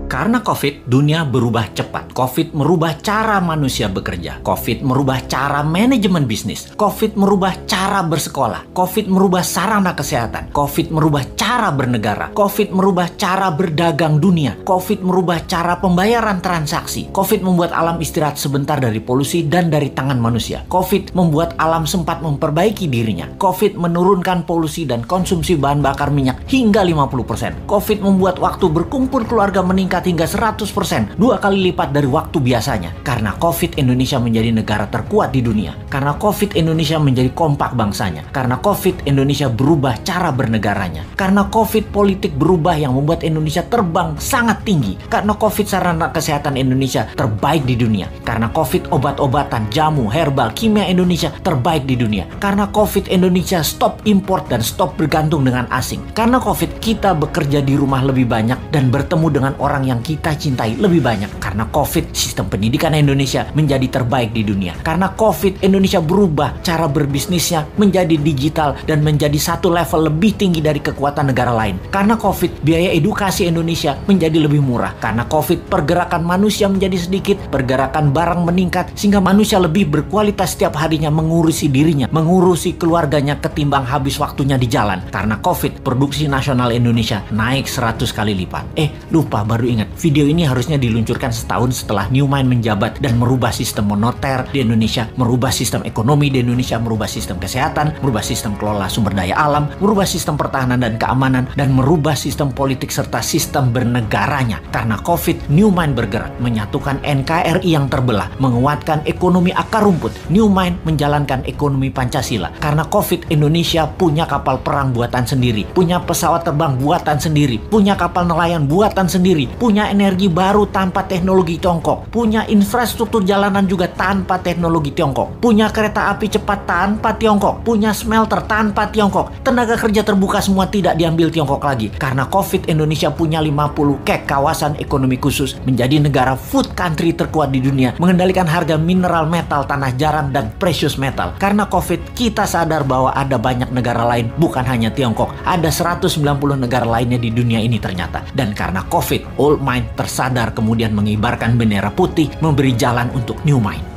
Karena COVID, dunia berubah cepat. COVID merubah cara manusia bekerja. COVID merubah cara manajemen bisnis. COVID merubah cara bersekolah. COVID merubah sarana kesehatan. COVID merubah cara bernegara. COVID merubah cara berdagang dunia. COVID merubah cara pembayaran transaksi. COVID membuat alam istirahat sebentar dari polusi dan dari tangan manusia. COVID membuat alam sempat memperbaiki dirinya. COVID menurunkan polusi dan konsumsi bahan bakar minyak hingga 50%. COVID membuat waktu berkumpul keluarga meningkat hingga 100%, 2 kali lipat dari waktu biasanya. Karena COVID, Indonesia menjadi negara terkuat di dunia. Karena COVID, Indonesia menjadi kompak bangsanya. Karena COVID, Indonesia berubah cara bernegaranya. Karena COVID, politik berubah yang membuat Indonesia terbang sangat tinggi. Karena COVID, sarana kesehatan Indonesia terbaik di dunia. Karena COVID, obat-obatan, jamu, herbal, kimia Indonesia terbaik di dunia. Karena COVID, Indonesia stop import dan stop bergantung dengan asing. Karena COVID, kita bekerja di rumah lebih banyak dan bertemu dengan orang yang kita cintai lebih banyak. Karena COVID, sistem pendidikan Indonesia menjadi terbaik di dunia. Karena COVID, Indonesia berubah cara berbisnisnya menjadi digital dan menjadi satu level lebih tinggi dari kekuatan negara lain. Karena COVID, biaya edukasi Indonesia menjadi lebih murah. Karena COVID, pergerakan manusia menjadi sedikit, pergerakan barang meningkat, sehingga manusia lebih berkualitas setiap harinya mengurusi dirinya, mengurusi keluarganya ketimbang habis waktunya di jalan. Karena COVID, produksi nasional Indonesia naik 100 kali lipat. Lupa, baru ingat, video ini harusnya diluncurkan setahun setelah Newmind menjabat dan merubah sistem moneter di Indonesia, merubah sistem ekonomi di Indonesia, merubah sistem kesehatan, merubah sistem kelola sumber daya alam, merubah sistem pertahanan dan keamanan, dan merubah sistem politik serta sistem bernegaranya. Karena COVID, Newmind bergerak menyatukan NKRI yang terbelah, menguatkan ekonomi akar rumput. Newmind menjalankan ekonomi Pancasila. Karena COVID, Indonesia punya kapal perang buatan sendiri, punya pesawat terbang buatan sendiri, punya kapal nelayan buatan sendiri, punya energi baru tanpa teknologi Tiongkok, punya infrastruktur jalanan juga tanpa teknologi Tiongkok, punya kereta api cepat tanpa Tiongkok, punya smelter tanpa Tiongkok, tenaga kerja terbuka semua tidak diambil Tiongkok lagi. Karena COVID, Indonesia punya 50 KEK, kawasan ekonomi khusus, menjadi negara food country terkuat di dunia, mengendalikan harga mineral, metal, tanah jarang, dan precious metal. Karena COVID, kita sadar bahwa ada banyak negara lain, bukan hanya Tiongkok, ada 190 negara lainnya di dunia ini ternyata. Dan karena COVID, Old Mind tersadar kemudian mengibarkan bendera putih, memberi jalan untuk New Mind.